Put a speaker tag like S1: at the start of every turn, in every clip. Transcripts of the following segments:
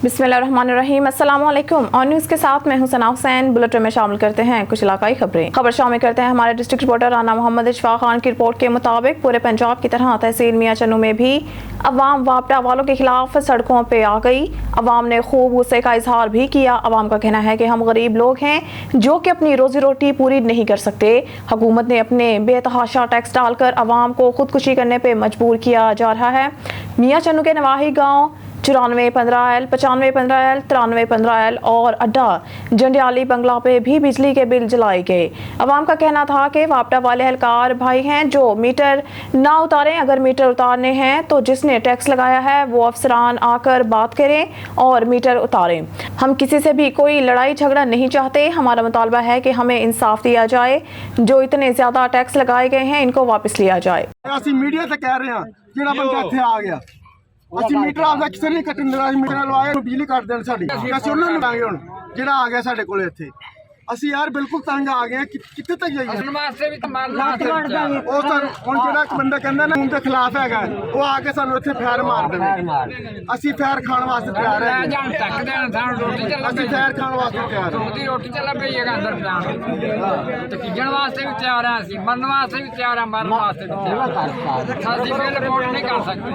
S1: बिस्मिल्लाहिर्रहमानिर्रहीम। अस्सलाम वालेकुम। ऑन न्यूज़ के साथ मैं हूं सना हुसैन। बुलेटिन में शामिल करते हैं कुछ इलाकाई खबरें। खबर शामिल करते हैं हमारे डिस्ट्रिक्ट रिपोर्टर राना मोहम्मद इशफाक खान की रिपोर्ट के मुताबिक पूरे पंजाब की तरह तहसील मियां चन्नू में भी अवाम वापडा वालों के खिलाफ सड़कों पे आ गई। अवाम ने खूब गुस्से का इजहार भी किया। अवाम का कहना है कि हम गरीब लोग हैं जो कि अपनी रोजी रोटी पूरी नहीं कर सकते। हुकूमत ने अपने बेतहाशा टैक्स डालकर अवाम को खुदकुशी करने पर मजबूर किया जा रहा है। मियां चन्नू के नवाही गाँव 9415L, 9515L, 9315L और अड्डा जंडियाली बंगला पे भी बिजली के बिल जलाए गए। अवाम का कहना था कि वापडा वाले एहलकार भाई हैं जो मीटर ना उतारें। अगर मीटर उतारने हैं तो जिसने टैक्स लगाया है वो अफसरान आकर बात करें और मीटर उतारें। हम किसी से भी कोई लड़ाई झगड़ा नहीं चाहते। हमारा मुतालबा है कि हमें इंसाफ दिया जाए। जो इतने ज्यादा टैक्स लगाए गए हैं इनको वापस लिया जाए।
S2: मीडिया से कह रहे हैं ਜਿਹੜਾ ਬੰਦਾ ਇੱਥੇ ਆ ਗਿਆ ਅਸੀਂ ਮੀਟਰ ਆਪਦਾ ਕਿਸੇ ਨਹੀਂ ਕੱਟਣ ਦੇਣਾ। ਅਸੀਂ ਮੀਟਰ ਲਵਾਏ ਬਿਜਲੀ ਕੱਟ ਦੇਣ ਸਾਡੀ। ਅਸੀਂ ਉਹਨਾਂ ਨੂੰ ਲਾਂਗੇ ਹੁਣ ਜਿਹੜਾ ਆ ਗਿਆ ਸਾਡੇ ਕੋਲੇ ਇੱਥੇ। ਅਸੀਂ ਯਾਰ ਬਿਲਕੁਲ ਤੰਗ ਆ ਗਏ। ਕਿੱਥੇ ਤੱਕ ਜਾਈਏ? ਉਹ ਸਾਨੂੰ ਹੁਣ ਜਿਹੜਾ ਇੱਕ ਬੰਦਾ ਕਹਿੰਦਾ ਨਾ ਉਹਦੇ ਖਿਲਾਫ ਹੈਗਾ ਉਹ ਆ ਕੇ ਸਾਨੂੰ ਇੱਥੇ ਫੈਰ ਮਾਰ ਦੇਵੇ। ਅਸੀਂ ਫੈਰ ਖਾਣ ਵਾਸਤੇ ਤਿਆਰ ਹਾਂ। ਅਸੀਂ ਫੈਰ ਖਾਣ ਵਾਸਤੇ ਤਿਆਰ ਹਾਂ।
S3: ਰੋਟੀ ਚੱਲ ਪਈ ਹੈ ਅੰਦਰ ਜਾਣ ਤੇ ਖਿੱਚਣ ਵਾਸਤੇ ਵੀ ਤਿਆਰ ਹਾਂ। ਅਸੀਂ ਮਰਨ ਵਾਸਤੇ ਵੀ ਤਿਆਰ ਹਾਂ। ਮਰਨ ਵਾਸਤੇ ਵੀ ਤਿਆਰ ਹਾਂ। ਅਸੀਂ ਕੋਈ ਰਿਪੋਰਟ ਨਹੀਂ ਕਰ ਸਕਦੇ।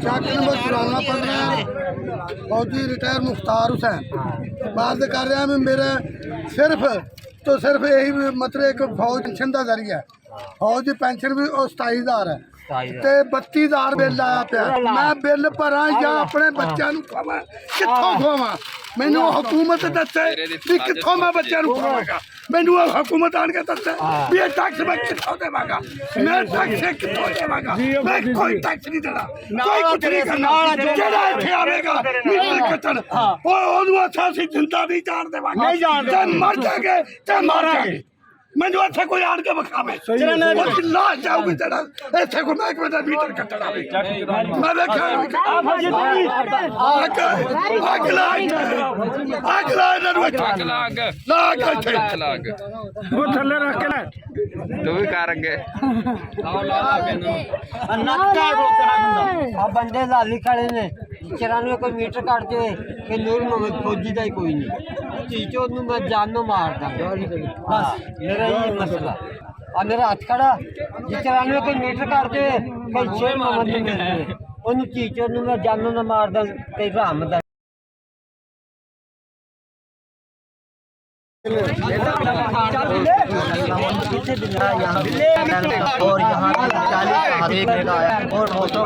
S2: चाकरी नंबर 9415 फौजी रिटायर मुख्तार हुसैन बात कर रहा मैं मेरे सिर्फ तो सिर्फ यही मतलब एक फौज पेंशन का जरिया है। फौज की पेंशन भी 27,000 है ਤੇ 32,000 ਬਿੱਲ ਆਇਆ ਪਿਆ। ਮੈਂ ਬਿੱਲ ਭਰਾਂ ਜਾਂ ਆਪਣੇ ਬੱਚਿਆਂ ਨੂੰ ਖਵਾਵਾਂ? ਕਿੱਥੋਂ ਖਵਾਵਾਂ? ਮੈਨੂੰ ਹਕੂਮਤ ਦੱਸੇ ਵੀ ਕਿੱਥੋਂ ਮੈਂ ਬੱਚਿਆਂ ਨੂੰ ਖਵਾਵਾਂਗਾ। ਮੈਨੂੰ ਹਕੂਮਤ ਆਣ ਕੇ ਦੱਸੇ ਵੀ ਇਹ ਟੈਕਸ ਮੈਂ ਕਿੱਥੋਂ ਦੇਵਾਂਗਾ। ਮੈਂ ਟੈਕਸ ਕਿੱਥੋਂ ਦੇਵਾਂਗਾ? ਮੈਂ ਕੋਈ ਟੈਕਸ ਨਹੀਂ ਦੇਣਾ। ਕੋਈ ਕੁਝ ਨਹੀਂ ਕਰਨਾ। ਜਿਹੜਾ ਇੱਥੇ ਆਵੇਗਾ ਮੀਟਰ ਕੱਟਣ ਉਹਨੂੰ ਅਸੀਂ ਜ਼ਿੰਦਾ ਨਹੀਂ ਜਾਣ ਦੇਵਾਂਗੇ। ਤੇ ਮਰ ਜਾਗੇ ਤੇ ਮਾਰਾਂਗੇ। ਮੈਨੂੰ ਇੱਥੇ ਕੋਈ ਆਣ ਕੇ ਵਿਖਾਵੇ ਉਹ ਲਾਸ਼ ਜਾਊਗੀ ਤੇਰਾ। ਇੱਥੇ ਕੋਈ ਮਹਿਕਮੇ ਦਾ ਮੀਟਰ ਕੱਟਣ ਆਵੇ। ਮੈਂ ਵੇਖਿਆ
S3: ਉਹ ਥੱਲੇ ਰੱਖ ਕੇ ਲੈ ਤੂੰ ਵੀ ਕਰ ਅੱਗੇ
S4: ਆ ਬੰਦੇ ਲਾਲੀ ਖੜੇ ਨੇ 94 ਕੋਈ ਮੀਟਰ ਕੱਟ ਦੇ ਕਿ ਨੂਰ ਮੁਹੰਮਦ ਫੌਜੀ ਦਾ ਹੀ ਕੋਈ ਨਹੀਂ। ਚੀਚੋ ਨੂੰ ਮੈਂ ਜਾਨੋਂ ਮਾਰਦਾ ਬਸ ਮੇਰਾ ਇਹ ਮਸਲਾ। ਆ ਮੇਰਾ ਹੱਥ ਖੜਾ 94 ਕੋਈ ਮੀਟਰ ਕੱਟ ਦੇ ਕਿ ਸ਼ੇਰ ਮੁਹੰਮਦ ਨੂੰ ਮਿਲਦੇ ਉਹਨੂੰ ਚੀਚੋ ਨੂੰ ਮੈਂ ਜਾਨੋਂ ਨਾ ਮਾਰਦਾ ਤੇ ਰਾਮ ਦਾ
S5: और यहाँ 40 और ऑटो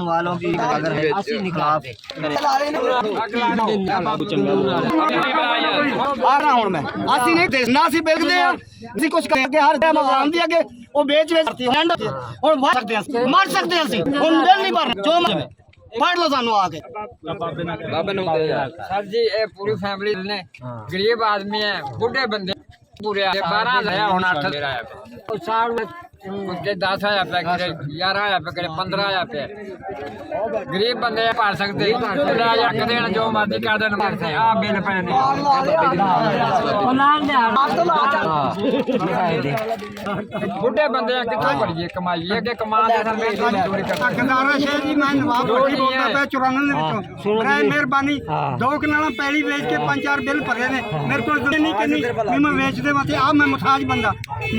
S5: वालों की अगर खिलाफ
S2: ਆ ਰਹਾ ਹੁਣ ਮੈਂ ਅਸੀਂ ਨਹੀਂ ਦੇਣਾ। ਅਸੀਂ ਵੇਚਦੇ ਆ ਅਸੀਂ ਕੁਝ ਕਰਕੇ ਹਰ ਟਾਈਮ ਆਵਾਮ ਦੀ ਅੱਗੇ ਉਹ ਵੇਚ ਹੁਣ ਮਰ ਸਕਦੇ ਅਸੀਂ ਮਰ ਸਕਦੇ ਅਸੀਂ ਹੁਣ ਬਿੱਲ ਨਹੀਂ ਭਰਨਾ। ਜੋ पढ़ लो सानू आके
S3: सर जी ये पूरी फैमिली ने गरीब आदमी है बुढ़े बंदे पूरे 12 लाया होना 8 साल में 10 आया पे 11 आया पे 15 आया पे गरीब बंदे भर सकते देन जो मर्जी कर देन मरते आ बिल पैने बुढ़े बंदे कितों भरिए कमाई अगे कमा
S2: मेहरबानी 2 कनाल पैली बेच के 5-4 बिल भरे ने मेरे को नहीं करनी मैं बेच दे मत आ मैं मुथाज बंदा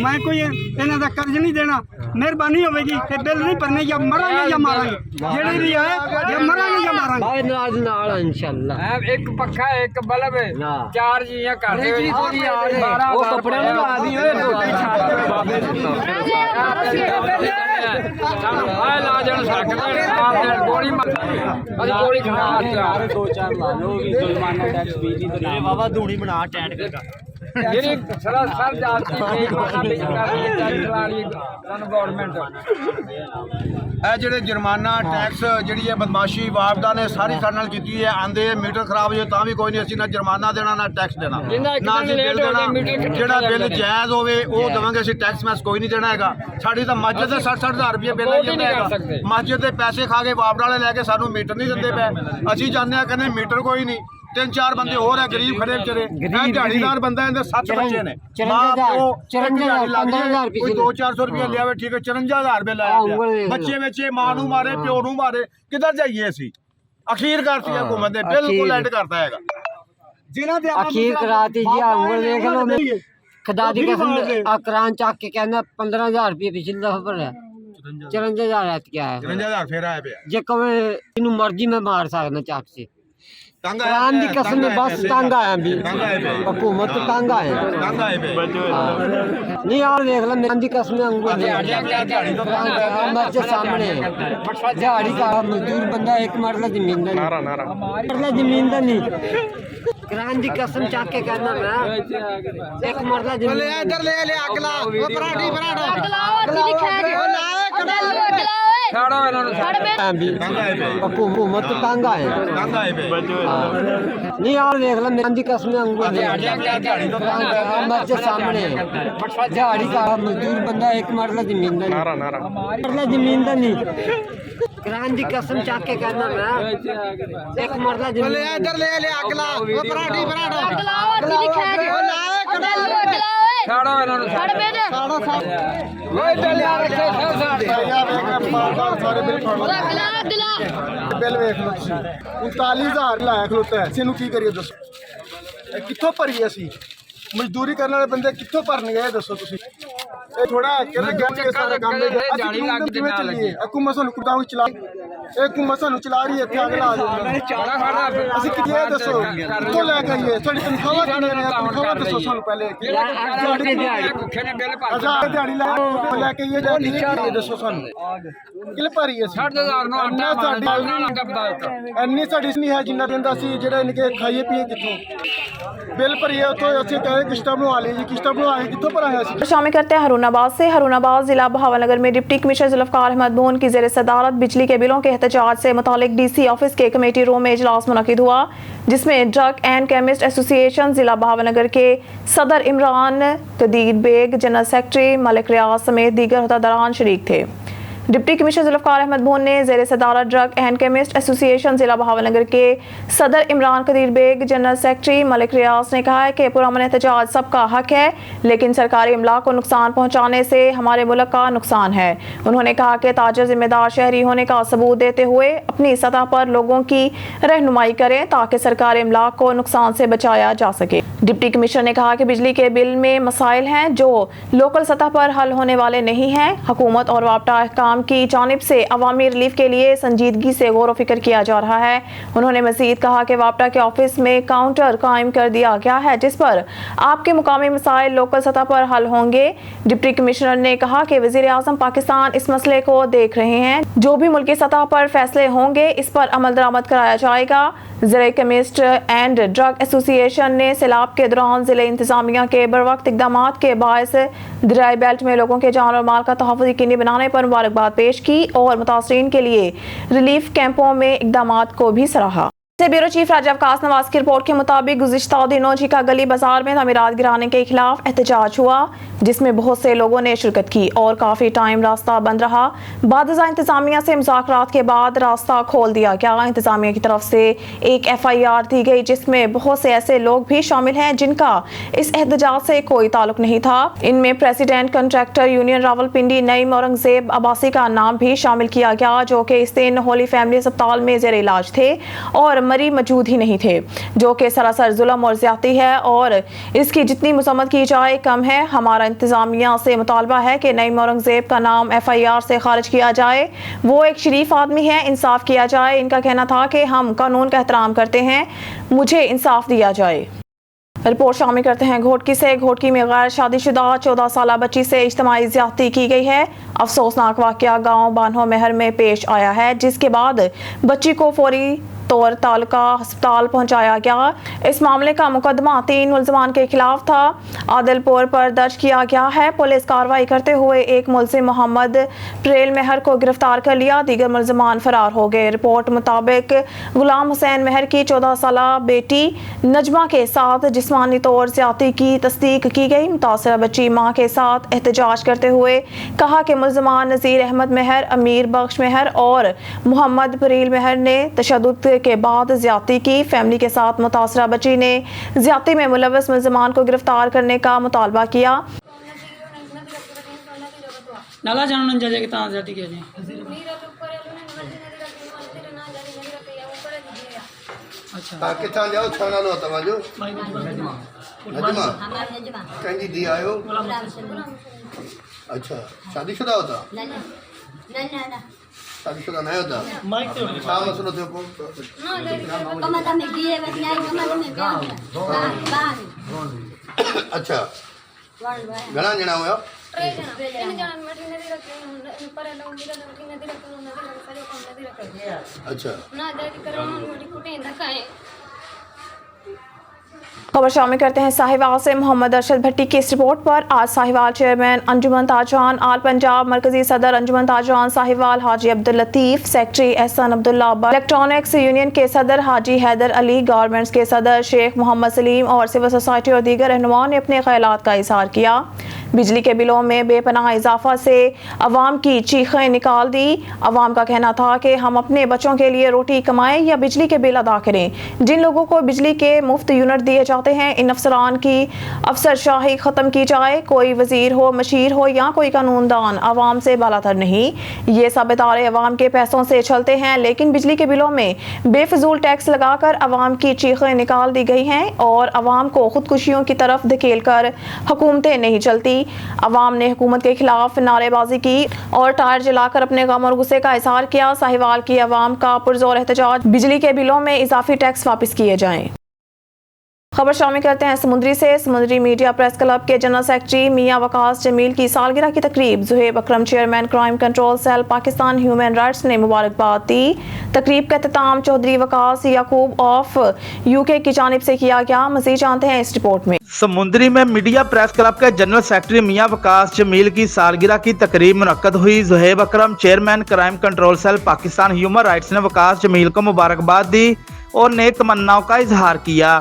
S2: मैं कोई इन्हां दा कर्ज नहीं देना। मेहरबानी होगी कि बिल नहीं भरने या मरांगे या मारांगे जेड़े भी आए या मरांगे या मारांगे
S3: इंशाअल्लाह। एक पक्का एक बल्ब 4 जियां कर दे वो कपड़े ला दी ला जान सकते गोली गोली खा 2-4 ला लो जुर्माना टैक्स बिजली तो बाबा धूनी बना टैट कर ਜਿਹੜੀ ਸਰ ਜਾਤੀ ਗਵਰਨਮੈਂਟ
S2: ਇਹ ਜਿਹੜੇ ਜੁਰਮਾਨਾ ਟੈਕਸ ਜਿਹੜੀ ਹੈ ਬਦਮਾਸ਼ੀ ਵਾਪਦਾ ਨੇ ਸਾਰੀ ਸਾਡੇ ਨਾਲ ਕੀਤੀ ਹੈ। ਆਂਦੇ ਮੀਟਰ ਖਰਾਬ ਹੋ ਜਾਏ ਤਾਂ ਵੀ ਕੋਈ ਨਹੀਂ ਅਸੀਂ ਨਾ ਜੁਰਮਾਨਾ ਦੇਣਾ ਨਾ ਟੈਕਸ ਦੇਣਾ ਨਾ ਅਸੀਂ ਬਿੱਲ ਦੇਣਾ। ਜਿਹੜਾ ਬਿੱਲ ਜਾਇਜ਼ ਹੋਵੇ ਉਹ ਦੇਵਾਂਗੇ ਅਸੀਂ। ਟੈਕਸ ਮੈਸ ਕੋਈ ਨਹੀਂ ਦੇਣਾ ਹੈਗਾ। ਸਾਡੀ ਤਾਂ ਮਸਜਿਦ ਦੇ 60,000 ਰੁਪਏ ਬਿੱਲ ਹੈ। ਮਸਜਿਦ ਦੇ ਪੈਸੇ ਖਾ ਕੇ ਵਾਪਡ ਵਾਲੇ ਲੈ ਕੇ ਸਾਨੂੰ ਮੀਟਰ ਨਹੀਂ ਦਿੰਦੇ ਪਏ। ਅਸੀਂ ਜਾਂਦੇ ਹਾਂ ਕਹਿੰਦੇ ਮੀਟਰ ਕੋਈ ਨਹੀਂ
S6: 3-4 ਬੰਦੇ ਹੋਰ ਹੈ ਗਰੀਬ ਖੜੇ ਵਿਚਾਰੇ ਇਹ ਦਿਹਾੜੀਦਾਰ ਬੰਦਾ ਇਹਦੇ 7 ਬੱਚੇ ਨੇ
S4: 54,000
S6: ਕੋਈ 200-400 ਰੁਪਏ ਲਿਆਵੇ ਠੀਕ ਹੈ 54,000 ਰੁਪਏ ਲਾਇਆ ਬੱਚੇ ਵਿੱਚ ਮਾਂ ਨੂੰ ਮਾਰੇ ਪਿਓ ਨੂੰ ਮਾਰੇ ਕਿੱਧਰ ਜਾਈਏ ਅਸੀਂ ਅਖੀਰ ਕਰਤੀ ਹਕੂਮਤ ਨੇ ਬਿਲਕੁਲ ਐਂਡ ਕਰਤਾ ਹੈਗਾ ਜਿਨ੍ਹਾਂ ਦੇ
S4: ਅਖੀਰ ਕਰਾਤੀ ਜੀ ਆ ਉਂਗਲ ਦੇਖ ਲਓ ਖੁਦਾ ਦੀ ਕਸਮ ਅਕਰਾਂ ਚੱਕ ਕੇ ਕਹਿੰਦਾ 15,000 ਰੁਪਏ ਪਿਛਲੀ ਦਫਾ ਭਰਿਆ 54,000 ਐਤ ਕਿਆ ਹੈ
S6: 53,000 ਫੇਰ ਆਇਆ ਪਿਆ
S4: ਜੇ ਕਵੇ ਇਹਨੂੰ ਮਰਜ਼ੀ ਮੈਂ ਮਾਰ ਸਕਦਾ ਚੱਕ ਸੇ
S6: ਤੰਗ
S4: ਕੁਰਾਨ ਦੀ ਕਸਮ ਨੇ ਬਸ ਤੰਗ ਆਇਆ ਵੀ ਹਕੂਮਤ ਤੰਗ ਆਇਆ ਨਹੀਂ ਆ ਦੇਖ ਲੈ ਮੈਂ ਦੀ ਕਸਮ ਅੰਗੂਰ ਮਰਜ਼ੀ ਸਾਹਮਣੇ ਦਿਹਾੜੀ का मजदूर बंदा एक मरला जमीन दा मरला जमीन दा नहीं कुरान दी कसम चाक के कहना मैं एक मरला जमीन ले इधर ले अगला वो पराठी पराठा
S7: अगला लिखा है
S3: ਛਾੜੋ ਇਹਨਾਂ ਨੂੰ
S4: हुकूमत तंग आए नहीं यार देख ले मैं दी कसम अंगूर मर्ज़ी सामने दिहाड़ी का मजदूर बंदा एक मरला जमीन दा मरला जमीन दा नहीं कुरान दी कसम चाक के कहना मैं एक मरला जमीन ले इधर ले अगला वो पराठी पराठा
S7: अगला लिखा है
S3: ਛਾੜੋ ਇਹਨਾਂ ਨੂੰ
S7: छड़ पे दे
S3: ਓਏ ਚੱਲਿਆ ਰੱਖੇ
S6: ਸਾਰੇ ਬਿੱਲ ਫੜ ਲਓ
S7: अगला दिला
S6: ਬਿੱਲ ਵੇਖ ਲਓ ਤੁਸੀਂ 39,000 ਲਾਇਆ ਖਲੋਤਾ ਹੈ ਇਹਨੂੰ ਕੀ ਕਰੀਏ ਦੱਸੋ ਇਹ ਕਿੱਥੋਂ ਭਰੀਏ ਅਸੀਂ ਮਜ਼ਦੂਰੀ ਕਰਨ ਵਾਲੇ ਬੰਦੇ ਕਿੱਥੋਂ ਭਰਨਗੇ ਇਹ ਦੱਸੋ ਤੁਸੀਂ ਇਹ ਥੋੜਾ ਕਿਹੜਾ ਗੱਡੇ ਸਾਰਾ ਕੰਮ ਦੇ
S3: ਜਾਲੀ ਲੱਗ ਕੇ
S6: ਕਿਵੇਂ ਚੱਲੀਏ ਹਕੂਮਤ ਸਾਨੂੰ ਕੁਦਾਉ ਚਲਾ ਇਹ ਹਕੂਮਤ ਸਾਨੂੰ ਚਲਾ ਰਹੀ ਹੈ ਇੱਥੇ ਅੱਗ ਲਾ ਦਿੰਦੇ ਅਸੀਂ ਕਿੱਥੇ ਦੱਸੋ ਕਿੱਥੋਂ ਲੈ ਕੇ ਆਈਏ ਤੁਹਾਡੀ ਤਨਖਾਹਾਂ ਕਿੰਨੇ ਨੇ ਤਨਖਾਹਾਂ ਦੱਸੋ ਸਾਨੂੰ ਪਹਿਲੇ
S3: ਭੁੱਖੇ ਨੇ ਬਿੱਲ ਭਰ
S6: ਹਜ਼ਾਰ ਦਿਹਾੜੀ ਲੈ ਕੇ ਆਈਏ ਜਾਂ ਕੀ ਦੱਸੋ ਸਾਨੂੰ ਕਿਲ ਭਰੀ ਅਸੀਂ
S3: 60,000 ਨੂੰ ਆਟਾ ਸਾਡੀ ਲੱਗਾ ਪਤਾ ਦਿੱਤਾ
S6: ਇੰਨੀ ਸਾਡੀ ਨਹੀਂ ਹੈ ਜਿੰਨਾ ਦਿੰਦਾ ਸੀ ਜਿਹੜੇ ਇਨਕੇ ਖਾਈਏ ਪੀਏ ਕਿੱਥੋਂ ਬਿੱਲ ਭਰੀਏ ਉੱਥੋਂ ਅਸੀਂ ਕਹੇ किश्ता बनवा लीजिए किश्ता बनवा कितों पर आया
S1: शामिल करते हैं हरुणाबाद से। हरुणाबाद जिला बहावलनगर में डिप्टी कमिश्नर जुल्फकार अहमद बोन की जेर सदारत बिजली के बिलों के एहतजाज से मुतालिक डीसी ऑफिस के कमेटी रूम में इजलास मुनक्किद हुआ, जिसमें ड्रग एंड केमिस्ट एसोसिएशन जिला बहावलनगर के सदर इमरान कदीर बेग, जनरल सेक्रेटरी मलिक रियाज समेत दीगर अहदेदारान शरीक थे। डिप्टी कमिश्नर जुल्फकार अहमद बोन ने ज़ेर सदारत ड्रग एंड केमिस्ट एसोसिएशन जिला बहावलनगर के सदर इमरान कदीर बेग, जनरल सेक्रेटरी मलिक रियाज ने कहा है कि पुरअमन एहतजाज सबका हक है, लेकिन सरकारी अमला को नुकसान पहुँचाने से हमारे मुल्क का नुकसान है। उन्होंने कहा कि ताजर जिम्मेदार शहरी होने का सबूत देते हुए अपनी सतह पर लोगों की रहनुमाई करें ताकि सरकारी अमला को नुकसान से बचाया जा सके। डिप्टी कमिश्नर ने कहा कि बिजली के बिल में मसाइल हैं जो लोकल सतह पर हल होने वाले नहीं हैं। हुकूमत और वापटा अहकाम की जानिब से अवामी रिलीफ के लिए संजीदगी से गौर व फिक्र किया जा रहा है। उन्होंने मजीद कहा कि वापटा के ऑफिस में काउंटर कायम कर दिया गया है जिस पर आपके मुकामी मसाइल लोकल सतह पर हल होंगे। डिप्टी कमिश्नर ने कहा कि वज़ीर आज़म पाकिस्तान इस मसले को देख रहे हैं, जो भी मुल्की सतह पर फैसले होंगे इस पर अमल दरामद कराया जाएगा। ज़िले केमिस्ट एंड ड्रग एसोसिएशन ने सैलाब के दौरान ज़िले इंतजामिया के बरवक्त इक़दामात के बायस दरियाई बेल्ट में लोगों के जान और माल का तहफ़्फ़ुज़ यकीनी बनाने पर मुबारकबाद पेश की और मुतासरीन के लिए रिलीफ कैंपों में इक़दामात को भी सराहा। से ब्यूरो चीफ राजा अवकाश नवाज की रिपोर्ट के मुताबिक गुज़िश्ता दिनों झीका गली बाजार में तमीरात गिराने के खिलाफ एहतजाज हुआ, जिसमें बहुत से लोगों ने शिरकत की और काफ़ी टाइम रास्ता बंद रहा। बाद इंतजामिया से मुज़ाकरात के बाद रास्ता खोल दिया गया। इंतजामिया की तरफ से एक FIR दी गई जिसमें बहुत से ऐसे लोग भी शामिल हैं जिनका इस एहतजाज से कोई ताल्लुक नहीं था। इनमें president contractor union Rawalpindi Naeem Aurangzeb Abbasi का नाम भी शामिल किया गया, जो कि इस दिन होली फैमिली अस्पताल में ज़ेर इलाज थे और मरीज मौजूद ही नहीं थे, जो कि सरासर जुल्म और ज्यादती है और इसकी जितनी मजम्मत की जाए कम है। हमारा इंतजामिया से मुतालबा है कि नईम औरंगजेब का नाम FIR से खारिज किया जाए। वो एक शरीफ आदमी है, इंसाफ किया जाए। इनका कहना था कि हम कानून का एहतराम करते हैं, मुझे इंसाफ दिया जाए। रिपोर्ट शामिल करते हैं घोटकी से। घोटकी में गैर शादीशुदा 14 साल बच्ची से इज्तिमाई ज्यादती की गई है। अफसोसनाक वाकया गांव बान्हो महर में पेश आया है, जिसके बाद बच्ची को फौरी तौर तालुका अस्पताल पहुंचाया गया। इस मामले का मुकदमा 3 मुलजमान के खिलाफ था, आदिलपुर पर दर्ज किया गया है। पुलिस कार्रवाई करते हुए एक मुलजिम मोहम्मद प्रेल महर को गिरफ्तार कर लिया, दीगर मुलजमान फरार हो गए। रिपोर्ट मुताबिक गुलाम हुसैन महर की 14 साल बेटी नजमा के साथ जिस्मानी तौर ज्यादती की तस्दीक की गई। मुतासरा बच्ची माँ के साथ एहतजाज करते हुए कहा कि मुलजमान नज़ीर अहमद महर, अमीर बख्श महर और मोहम्मद प्रेल महर ने तशद्दुद کے بعد ज्यादती की। फैमिली के साथ मुतासरा बच्ची ने ज्यादती में मुलव्वस मुलजमान को गिरफ्तार करने का मुतालबा किया।
S8: नाला जान जाजे के ता जाती के जी अच्छा
S2: किथां जाओ थाना नो तव्हांजो नजमा कंहिंजी धीउ आहियो अच्छा शादीशुदा हो था शादीशुदा न आहियो था छा मसइलो थियो पोइ अच्छा घणा ॼणा हुया अच्छा
S1: खबर शामिल करते हैं साहिवाल से। मोहम्मद अरशद भट्टी की इस रिपोर्ट पर आज साहिवाल चेयरमैन अंजुमन ताजहान, आल पंजाब मरकजी सदर अंजुमन ताजहान Sahiwal Haji Abdul Latif, secretary Ehsan Abdullah, electronics union के सदर हाजी हैदर अली, गारमेंट्स के सदर शेख मोहम्मद सलीम और सिविल सोसाइटी और दीगर रहनुमाओं ने अपने ख्यालात का इजहार किया। बिजली के बिलों में बेपनाह इजाफा से अवाम की चीखें निकाल दी। अवाम का कहना था कि हम अपने बच्चों के लिए रोटी कमाएं या बिजली के बिल अदा करें। जिन लोगों को बिजली के मुफ्त यूनिट दिए जाते हैं, इन अफसरान की अफसरशाही ख़त्म की जाए। कोई वजीर हो, मशीर हो या कोई कानूनदान अवाम से बालातर नहीं। ये सब इदारे अवाम के पैसों से चलते हैं, लेकिन बिजली के बिलों में बेफजूल टैक्स लगाकर अवाम की चीखें निकाल दी गई हैं और अवाम को खुदकुशियों की तरफ धकेल कर हुकूमतें नहीं चलती। अवाम ने हुकूमत के खिलाफ नारेबाजी की और टायर जलाकर अपने गम और गुस्से का इजहार किया। साहिवाल की अवाम का पुरजोर एहतजाज, बिजली के बिलों में इजाफी टैक्स वापस किए जाएं। खबर शामिल करते हैं समुंदरी से। समुंदरी मीडिया प्रेस क्लब के जनरल सेक्रेटरी मियां वकास जमील की सालगिरह की तकरीब Zuhaib Akram chairman crime control cell Pakistan human rights ने मुबारकबाद दी। तकरीब का इख्तिताम चौधरी वकास याकूब ऑफ यूके की जानिब से किया गया। मज़ीद जानते हैं इस रिपोर्ट में।
S9: समुंदरी में मीडिया प्रेस क्लब के जनरल सेक्रेटरी मियां वकास जमील की सालगिरह की तकरीब मुनक्कद हुई। Zuhaib Akram chairman crime control cell Pakistan human rights ने वकास जमील को मुबारकबाद दी और नेक तमन्नाओं का इजहार किया।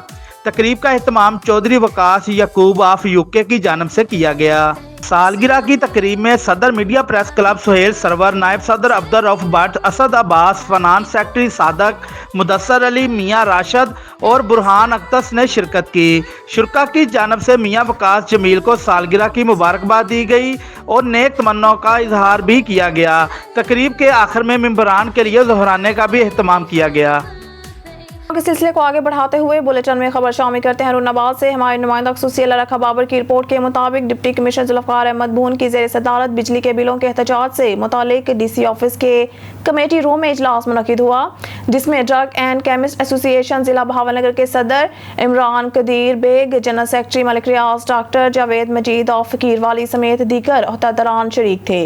S9: तकरीब का एहतमाम चौधरी वकास याकूब ऑफ यूके की जानिब से किया गया। सालगिरह की तकरीब में सदर media press club Suhail Sarwar, नायब सदर अब्दुल रऊफ भट्ट, असद अब्बास, फाइनेंस सेक्रेटरी सादक, मुदस्सर अली, मियां राशिद और बुरहान अख्तस ने शिरकत की। शुरका की जानिब से मियां वकास जमील को सालगिरह की मुबारकबाद दी गई और नेक तमन्नाओं का इजहार भी किया गया। तकरीब के आखिर में मेंबरान के लिए ज़ोहराने का भी एहतमाम किया गया।
S1: के सिलसिले को आगे बढ़ाते हुए बुलेटिन में खबर शामिल करते हैं रुन्नाबाद से। हमारे नुमाइंदा खुसूसी रखा बाबर की रिपोर्ट के मुताबिक डिप्टी कमिश्नर जुल्फ़िकार अहमद भून की ज़ेर सदारत बिजली के बिलों के एहतजाज से मुतालिक डीसी ऑफिस के कमेटी रूम में इजलास मुनक़िद हुआ, जिसमें ड्रग एंड केमिस्ट एसोसिएशन जिला भावनगर के सदर Imran Qadeer Baig, general secretary Malik Riaz, doctor Javed Majeed और फकीर वाली समेत दीगर अहदेदारान शरीक थे।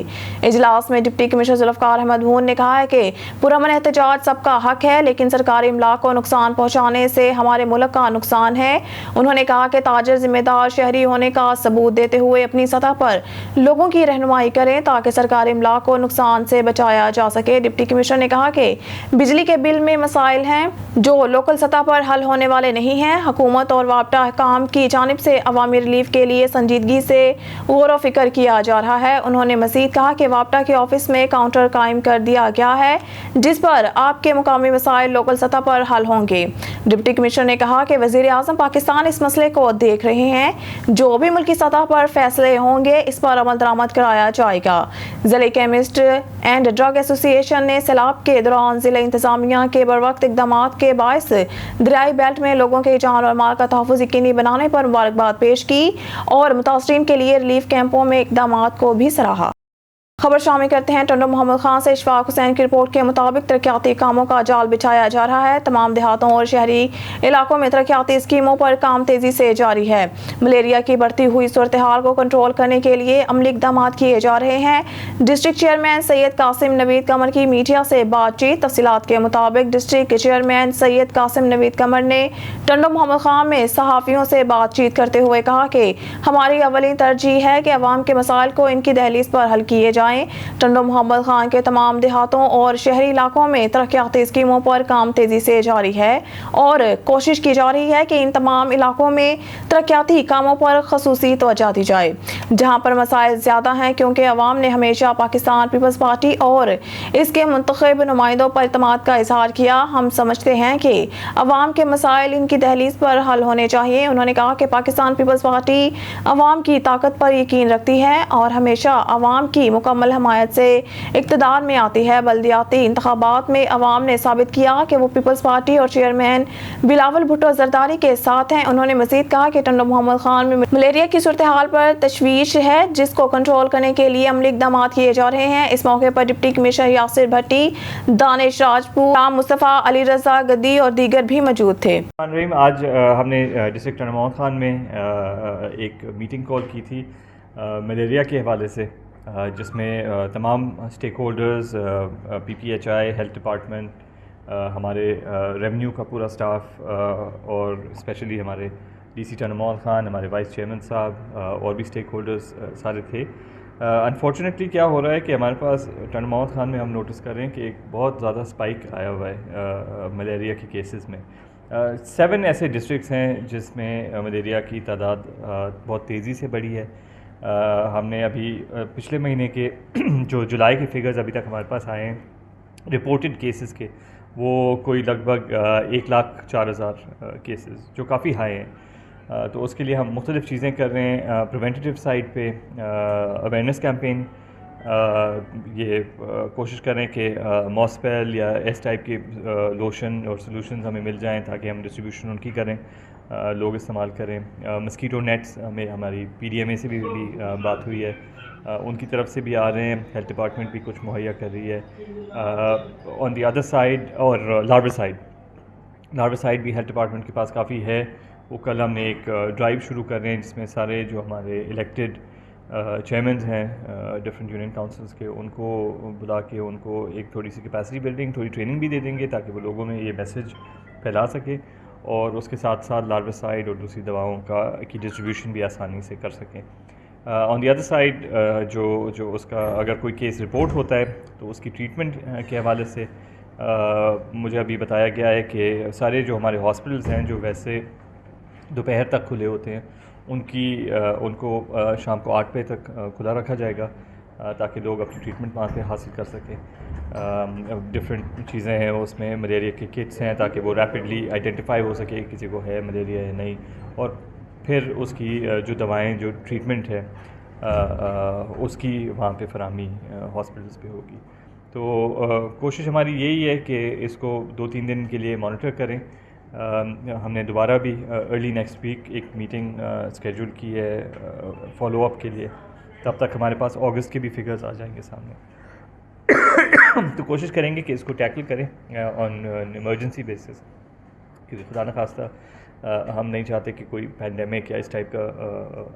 S1: इजलास में डिप्टी कमिश्नर जुल्फ़िकार अहमद भून ने कहा है कि पुरअमन एहतजाज सबका हक है, लेकिन सरकारी इमला को नुकसान पहुंचाने से हमारे मुल्क का नुकसान है। उन्होंने कहा कि ताजर जिम्मेदार शहरी होने का सबूत देते हुए अपनी सतह पर लोगों की रहनुमाई करें ताकि सरकारी इमला को नुकसान से बचाया जा सके। डिप्टी कमिश्नर ने कहा कि बिजली के बिल में मसाइल हैं जो लोकल सतह पर हल होने वाले नहीं हैं। हुकूमत और वापटा अहकाम की जानिब से अवामी रिलीफ के लिए संजीदगी से गौर व फिक्र किया जा रहा है। उन्होंने मजीद कहा कि वापटा के ऑफिस में काउंटर कायम कर दिया गया है, जिस पर आपके मुकामी मसाइल लोकल सतह पर हल होंगे। डिप्टी कमिश्नर ने कहा कि वज़ीर आज़म पाकिस्तान इस मसले को देख रहे हैं। जो भी मुल्की सतह पर फैसले होंगे इस पर अमल दरामद कराया जाएगा। ज़िले केमिस्ट एंड ड्रग एसोसिएशन ने सैलाब के दौरान ज़िले इंतजामिया के बरवक्त इक़दामात के बायस दरियाई बेल्ट में लोगों के जान और माल का तहफ़्फ़ुज़ यकीनी बनाने पर मुबारकबाद पेश की और मुतासरीन के लिए रिलीफ कैंपों में इक़दामात को भी सराहा। खबर शामिल करते हैं टंडो मोहम्मद खान से। इशफाक हुसैन की रिपोर्ट के मुताबिक तरक्याती कामों का जाल बिछाया जा रहा है। तमाम देहातों और शहरी इलाकों में तरक्याती स्कीमों पर काम तेजी से जारी है। मलेरिया की बढ़ती हुई सूरत हाल को कंट्रोल करने के लिए अमली इक़दाम किए जा रहे हैं। डिस्ट्रिक्ट चेयरमैन सैयद कासिम नवीद कमर की मीडिया से बातचीत। तफसीलात के मुताबिक डिस्ट्रिक्ट चेयरमैन सैयद कासिम नवीद कमर ने टंडो मोहम्मद खान में सहाफ़ियों से बातचीत करते हुए कहा कि हमारी अवली तरजीह है कि अवाम के मसाइल को इनकी दहलीज पर हल किए जाए। जائیں। टंडो मोहम्मद खान के तमाम देहातों और शहरी इलाकों में तरक्याती स्कीमों पर काम तेजी से जारी है और कोशिश की जा रही है कि इन तमाम इलाकों में तरक्याती कामों पर खसूसी तवज्जो दी जाए जहाँ पर मसाइल ज़्यादा हैं, क्योंकि अवाम ने हमेशा पाकिस्तान पीपल्स पार्टी और इसके मुंतखब नुमाइंदों पर इत्मीनान का इजहार किया। हम समझते हैं कि अवाम के मसाइल इनकी दहलीज पर हल होने चाहिए। उन्होंने कहा कि पाकिस्तान पीपल्स पार्टी अवाम की ताकत पर यकीन रखती है और हमेशा अवाम की मुकम्मल हमायत से इक़्तिदार में आती है। बल्दियाती इंतखाबात में अवाम ने साबित किया कि वो पीपल्स पार्टी और चेयरमैन बिलावल भुट्टो जरदारी के साथ हैं। उन्होंने मज़ीद कहा कि टंडो मोहम्मद खान में मलेरिया की सूरत हाल पर तशवीश है, जिसको कंट्रोल करने के लिए अमली इक़दाम किए जा रहे हैं। इस मौके पर डिप्टी कमिश्नर यासिर भट्टी, दानिश राजपूत, राम मुस्तफ़ा, अली रज़ा गद्दी और दीगर भी मौजूद थे।
S10: आज हमने डिस्ट्रिक्ट टंडो मोहम्मद खान में एक मीटिंग कॉल की थी मलेरिया के हवाले से, जिसमें तमाम stakeholders, PPHI, health department, हमारे रेवेन्यू का पूरा स्टाफ और स्पेशली हमारे DC टंडो मोहम्मद खान, हमारे वाइस चेयरमैन साहब और भी स्टेक होल्डर्स सारे थे। अनफॉर्चुनेटली क्या हो रहा है कि हमारे पास टंडो मोहम्मद खान में हम नोटिस कर रहे हैं कि एक बहुत ज़्यादा स्पाइक आया हुआ है मलेरिया के केसेस में। 7 ऐसे डिस्ट्रिक्ट्स हैं जिसमें मलेरिया की तादाद बहुत तेज़ी से बढ़ी है। हमने अभी पिछले महीने के जो जुलाई के फिगर्स अभी तक हमारे पास आए हैं रिपोर्टेड केसेस के, वो कोई लगभग 1,04,000 केसेस, जो काफ़ी हाई हैं। तो उसके लिए हम मुख्तलिफ़ चीज़ें कर रहे हैं। प्रिवेंटिव साइड पे अवेयरनेस कैंपेन, ये कोशिश करें कि मॉस्पेल या इस टाइप के लोशन और सॉल्यूशंस हमें मिल जाएं ताकि हम डिस्ट्रीब्यूशन उनकी करें, लोग इस्तेमाल करें। मस्कीटो नेट्स में हमारी PDMA से भी बात हुई है, उनकी तरफ से भी आ रहे हैं, हेल्थ डिपार्टमेंट भी कुछ मुहैया कर रही है। ऑन दी अदर साइड और लार्वासाइड भी हेल्थ डिपार्टमेंट के पास काफ़ी है। वो कल हमने एक ड्राइव शुरू कर रहे हैं जिसमें सारे जो हमारे इलेक्टेड चेयरमैन हैं डिफरेंट यूनियन काउंसिल्स के, उनको बुला के उनको एक थोड़ी सी कैपेसिटी बिल्डिंग, थोड़ी ट्रेनिंग भी दे देंगे ताकि वो लोगों में ये मैसेज फैला सके और उसके साथ साथ लार्वासाइड और दूसरी दवाओं की डिस्ट्रीब्यूशन भी आसानी से कर सकें। ऑन दी अदर साइड जो उसका अगर कोई केस रिपोर्ट होता है तो उसकी ट्रीटमेंट के हवाले से मुझे अभी बताया गया है कि सारे जो हमारे हॉस्पिटल्स हैं जो वैसे दोपहर तक खुले होते हैं, उनको शाम को 8 बजे तक खुला रखा जाएगा ताकि लोग अपनी ट्रीटमेंट वहाँ पे हासिल कर सकें। डिफरेंट चीज़ें हैं उसमें, मलेरिया के किट्स हैं ताकि वो रैपिडली आइडेंटिफाई हो सके किसी को है मलेरिया या नहीं, और फिर उसकी जो दवाएं, जो ट्रीटमेंट है उसकी वहाँ पे फराहमी हॉस्पिटल्स पे होगी। तो कोशिश हमारी यही है कि इसको 2-3 दिन के लिए मॉनिटर करें। हमने दोबारा भी अर्ली नेक्स्ट वीक एक मीटिंग स्केड्यूल की है फॉलो अप के लिए, तब तक हमारे पास अगस्त के भी फिगर्स आ जाएंगे सामने। तो कोशिश करेंगे कि इसको टैकल करें ऑन इमरजेंसी बेसिस, क्योंकि खुदा न खास्ता हम नहीं चाहते कि कोई पैंडेमिक या इस टाइप का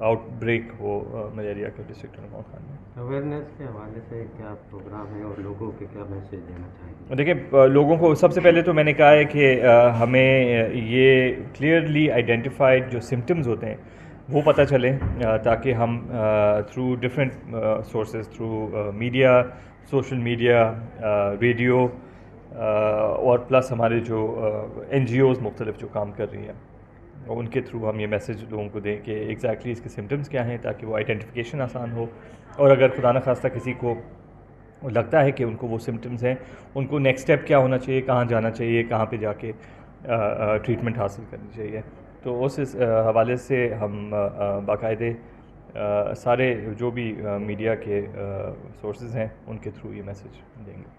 S10: आउटब्रेक हो मलेरिया के डिस्ट्रिक्ट टंडो मोहम्मद खान में।
S4: अवेयरनेस के हवाले से क्या प्रोग्राम है और लोगों के क्या मैसेज देना चाहिए?
S10: देखिए, लोगों को सबसे पहले तो मैंने कहा है कि हमें ये क्लियरली आइडेंटिफाइड जो सिम्टम्स होते हैं वो पता चले ताकि हम through different sources, through media, social media, radio और प्लस हमारे जो NGOs मुख्तलिफ जो काम कर रही हैं उनके थ्रू हम ये मैसेज लोगों को दें कि एग्जैक्टली इसके सिम्टम्स क्या हैं ताकि वो आइडेंटिफिकेशन आसान हो, और अगर खुदा न खास्ता किसी को लगता है कि उनको वो सिम्टम्स हैं, उनको नेक्स्ट स्टेप क्या होना चाहिए, कहाँ जाना चाहिए, कहाँ पे जाके ट्रीटमेंट हासिल करनी चाहिए। तो उस हवाले से हम बाकायदे सारे जो भी मीडिया के सोर्सेज हैं उनके थ्रू ये मैसेज देंगे।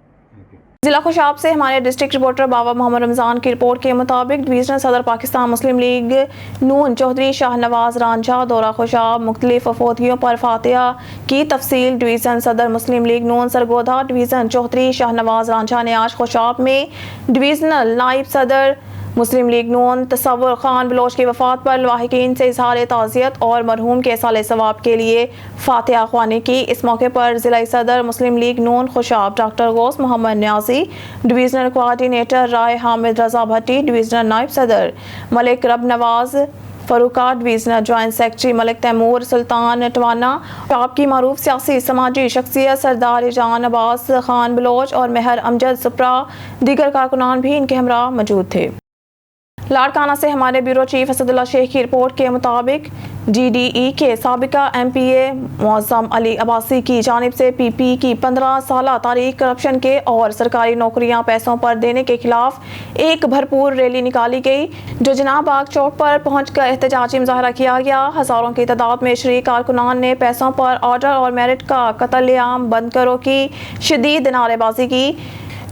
S1: जिला खुशाब से हमारे डिस्ट्रिक्ट रिपोर्टर बाबा मोहम्मद रमज़ान की रिपोर्ट के मुताबिक डिवीजनल सदर पाकिस्तान मुस्लिम लीग नून चौधरी शाहनवाज रांझा दौरा खुशाब मुख्तलिफ वफोदियों पर फातिहा की तफसील। डिवीज़न सदर मुस्लिम लीग नून सरगोधा डिवीज़न चौधरी शाहनवाज रांझा ने आज खुशाब में डिवीजनल नायब सदर मुस्लिम लीग नून तसव्वुर खान बलोच की वफ़ात पर लवाहिकीन से इजहार ताज़ियत और मरहूम के साले सवाब के लिए फातिहा ख्वानी की। इस मौके पर ज़िला सदर Muslim League Noon Khushab doctor Ghaus Mohammad Niazi, divisional coordinator Rai Hamid Raza Bhatti, divisional नायब सदर मलिक रब नवाज, फरूकाट divisional joint secretary Malik Taimur Sultan Tiwana, आप की मारूफ सियासी समाजी शख्सियत सरदार जान अब्बास खान बलोच और मेहर अमजद सुप्रा दीगर कारकुनान भी इनके हमरा मौजूद थे। लाड़काना से हमारे ब्यूरो चीफ असदुल्ला शेख की रिपोर्ट के मुताबिक GDE के साबिका MPA मुअज़्ज़म अली अब्बासी की जानिब से PP की 15 साला तारीख करप्शन के और सरकारी नौकरियां पैसों पर देने के खिलाफ एक भरपूर रैली निकाली गई, जो जनाब बाग चौक पर पहुंचकर एहतजाजी मुजाहरा किया गया। हज़ारों की तादाद में शरीक कारकुनान ने पैसों पर ऑर्डर और मेरिट का कत्लेआम बंद करो की शदीद नारेबाजी की।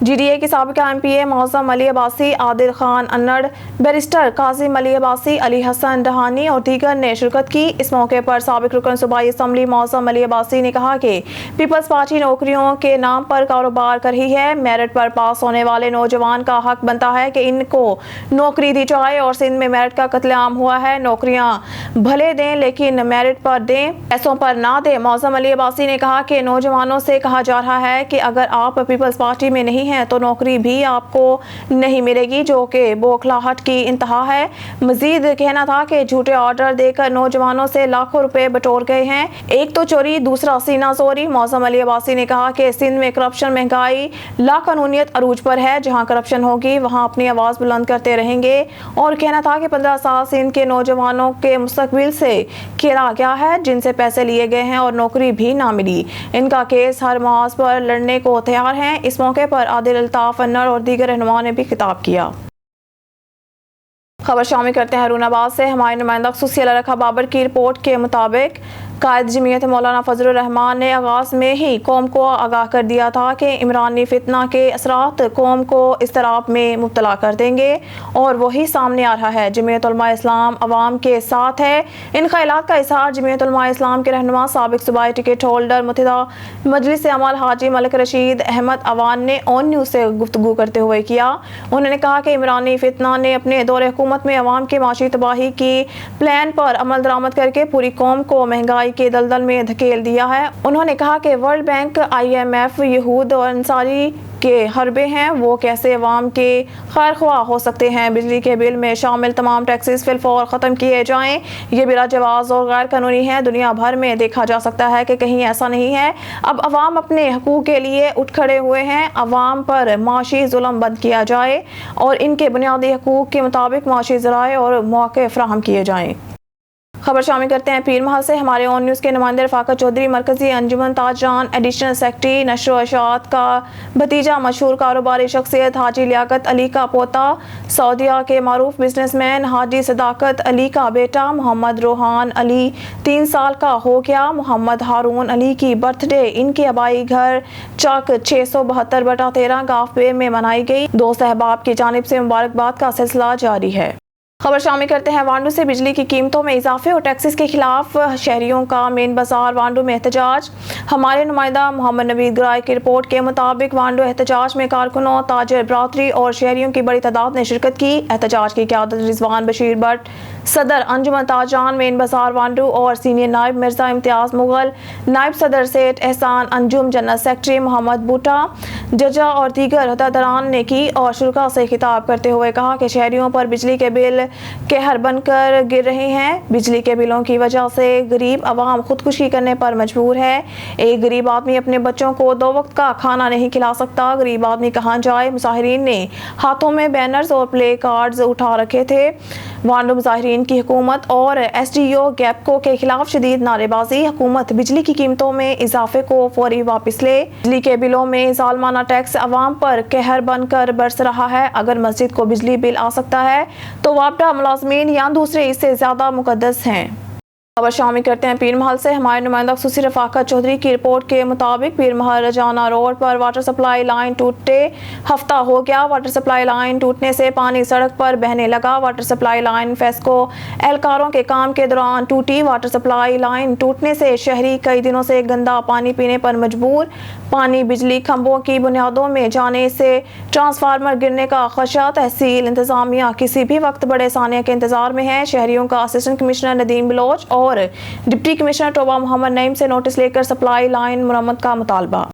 S1: GDA के साबिका MPA मुअज़्ज़म अली अब्बासी, आदिल खान अन्नड़, बैरिस्टर काजिम अली अब्बासी, अली हसन डहानी और दीगर ने शिरकत की। इस मौके पर साबिक रुकन सूबाई असम्बली मुअज़्ज़म अली अब्बासी ने कहा कि पीपल्स पार्टी नौकरियों के नाम पर कारोबार कर रही है। मेरिट पर पास होने वाले नौजवान का हक बनता है कि इनको नौकरी दी जाए और सिंध में मेरिट का कत्लेआम हुआ है। नौकरियां भले दें लेकिन मेरिट पर दें, पैसों पर ना दें। मुअज़्ज़म अली अब्बासी ने कहा कि नौजवानों से कहा जा रहा है कि अगर आप पीपल्स पार्टी में नहीं हैं तो नौकरी भी आपको नहीं मिलेगी, जो कि बौखलाहट की इंतहा है। मजीद कहना था कि झूठे ऑर्डर देकर नौजवानों से लाखों रुपए बटोर गए हैं, एक तो चोरी दूसरा सीना जोरी। मुअज़्ज़म अली अब्बासी ने कहा कि सिंध में करप्शन, महंगाई, लाकानूनियत अरूज पर है। जहां करप्शन होगी वहां अपनी आवाज बुलंद करते रहेंगे। और कहना था कि 15 साल सिंध के नौजवानों के मुस्तकबिल से घेरा गया है, जिनसे पैसे लिए गए हैं और नौकरी भी ना मिली। इनका केस हर महाज पर लड़ने को तैयार हैं। इस मौके पर आदिल अल्ताफ अन्नड़ और दीगर रहनुमाओं ने भी खिताब किया। खबर शामिल करते हैं हरूनाबाद से। हमारे नुमाइंदा खुसूसी अली रखा बाबर की रिपोर्ट के मुताबिक कायद जमीयत मौलाना फजलुर रहमान ने आगाज़ में ही कौम को आगाह कर दिया था कि इमरानी फितना के असरात कौम को इस्तराब में मुब्तला कर देंगे और वही सामने आ रहा है। जमीयत उलमा इस्लाम अवाम के साथ है। इन ख्यालात का इजहार जमीयत उलमा इस्लाम के रहनुमा साबिक सूबाई टिकट होल्डर मुत्तहिदा मजलिस अमल हाजी मलिक रशीद अहमद अवान ने ऑन न्यूज़ से गुफ्तगू करते हुए किया। उन्होंने कहा कि इमरानी फितना ने अपने दौरे हुकूमत में अवाम की माशी तबाही की प्लान पर अमल दरामद करके पूरी कौम को महंगाई के दलदल में धकेल दिया है। उन्होंने कहा कि वर्ल्ड बैंक, IMF, यहूद और अंसारी के हरबे हैं, वो कैसे अवाम के खैर ख्वाह हो सकते हैं। बिजली के बिल में शामिल तमाम टैक्सेस फिलफौर ख़त्म किए जाएं। ये बिला जवाज़ और गैर कानूनी है। दुनिया भर में देखा जा सकता है कि कहीं ऐसा नहीं है। अब अवाम अपने हकूक़ के लिए उठ खड़े हुए हैं। अवाम पर माशी जुल्म बंद किया जाए और इनके बुनियादी हकूक़ के मुताबिक माशी ज़राए और मौके फराहम किए जाएँ। खबर शामिल करते हैं पीर महल से। हमारे ऑन न्यूज़ के नुमाइंदे रफाकत चौधरी मरकजी अंजुमन ताजरान एडिशनल सेक्रेटरी नशर व इशाअत का भतीजा, मशहूर कारोबारी शख्सियत हाजी लियाकत अली का पोता, सऊदीया के मारूफ बिजनेसमैन हाजी सदाकत अली का बेटा मोहम्मद रोहान अली 3 साल का हो गया। मोहम्मद हारून अली की बर्थडे इनके आबाई घर चक 672/13 गाफबे में मनाई गई। दोस्त अहबाब की जानिब से मुबारकबाद का सिलसिला जारी है। खबर शामिल करते हैं वांडू से। बिजली की कीमतों में इजाफे और टैक्सेस के खिलाफ शहरियों का मेन बाजार वांडू में एहतजाज। हमारे नुमाइंदा मोहम्मद नवीद ग्राय की रिपोर्ट के मुताबिक वांडू एहतजाज में कारकुनों, ताजर बरादरी और शहरियों की बड़ी तादाद ने शिरकत की। एहतजाज की क़यादत रिजवान बशीर भट्ट, सदर अंजुमन ताजरान मेन बाजार वांडू और सीनियर नायब मिर्जा इम्तियाज मुगल, नायब सदर सेठ एहसान अंजुम, जनरल सेक्रेटरी मोहम्मद बूटा, जजा और दीगर अहदेदारान ने की और शुरा से खिताब करते हुए कहा कि शहरियों पर बिजली के बिल कहर बनकर गिर रहे हैं। बिजली के बिलों की वजह से गरीब आवाम खुदकुशी करने पर मजबूर है। एक गरीब आदमी अपने बच्चों को 2 वक्त का खाना नहीं खिला सकता। गरीब आदमी कहाँ जाए। मुजाहिरीन ने हाथों में बैनर्स और प्ले कार्ड्स उठा रखे थे। वांडू मुजाहिरीन की हुकूमत और SDO गैपको के खिलाफ शदीद नारेबाजी। हुकूमत बिजली की कीमतों में इजाफे को फौरी वापस ले। बिजली के बिलों में जालमाना टैक्स अवाम पर कहर बनकर बरस रहा है। अगर मस्जिद को बिजली बिल आ सकता है तो वापडा मुलाजमीन या दूसरे इससे ज्यादा मुकद्दस हैं। खबर शामिल करते हैं पीर महल से। हमारे नुमाइंदा खुसूसी रफाकत चौधरी की रिपोर्ट के मुताबिक पीर महल रजाना रोड पर वाटर सप्लाई लाइन टूटे हफ्ता हो गया। वाटर सप्लाई लाइन टूटने से पानी सड़क पर बहने लगा। वाटर सप्लाई लाइन फेस्को एहलकारों के काम के दौरान टूटी। वाटर सप्लाई लाइन टूटने से शहरी कई दिनों से गंदा पानी पीने पर मजबूर। पानी बिजली खंभों की बुनियादों में जाने से ट्रांसफार्मर गिरने का खदशा। तहसील इंतजामिया किसी भी वक्त बड़े सानिया के इंतजार में है। शहरियों का असिस्टेंट कमिश्नर नदीम बलोच और डिप्टी कमिश्नर टोबा मोहम्मद नईम से नोटिस लेकर सप्लाई लाइन मुरम्मत का मुतालबा।